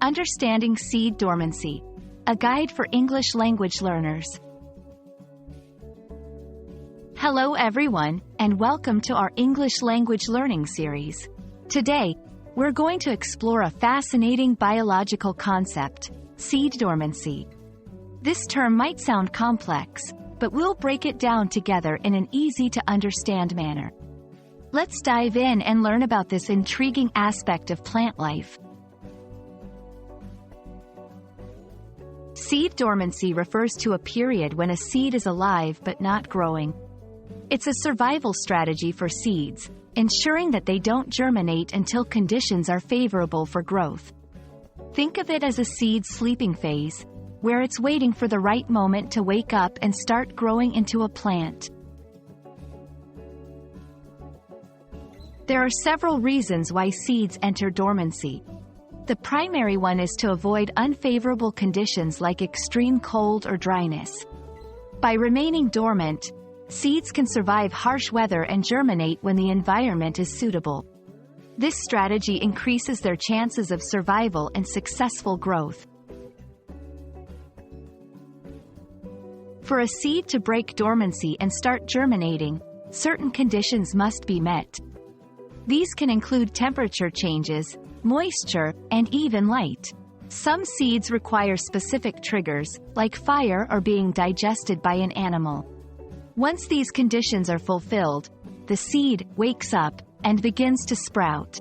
Understanding Seed Dormancy, a guide for English language learners. Hello everyone, and welcome to our English language learning series. Today, we're going to explore a fascinating biological concept, seed dormancy. This term might sound complex, but we'll break it down together in an easy-to-understand manner. Let's dive in and learn about this intriguing aspect of plant life. Seed dormancy refers to a period when a seed is alive but not growing. It's a survival strategy for seeds, ensuring that they don't germinate until conditions are favorable for growth. Think of it as a seed's sleeping phase, where it's waiting for the right moment to wake up and start growing into a plant. There are several reasons why seeds enter dormancy. The primary one is to avoid unfavorable conditions like extreme cold or dryness. By remaining dormant, seeds can survive harsh weather and germinate when the environment is suitable. This strategy increases their chances of survival and successful growth. For a seed to break dormancy and start germinating, certain conditions must be met. These can include temperature changes, moisture, and even light. Some seeds require specific triggers, like fire or being digested by an animal. Once these conditions are fulfilled, the seed wakes up and begins to sprout.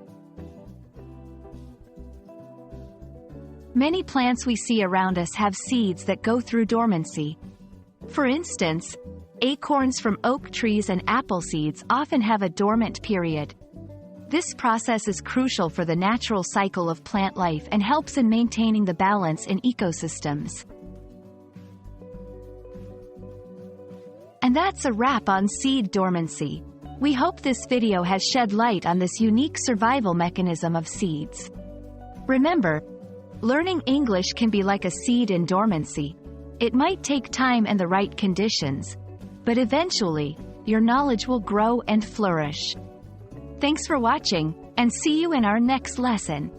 Many plants we see around us have seeds that go through dormancy. For instance, acorns from oak trees and apple seeds often have a dormant period. This process is crucial for the natural cycle of plant life and helps in maintaining the balance in ecosystems. And that's a wrap on seed dormancy. We hope this video has shed light on this unique survival mechanism of seeds. Remember, learning English can be like a seed in dormancy. It might take time and the right conditions, but eventually, your knowledge will grow and flourish. Thanks for watching, and see you in our next lesson.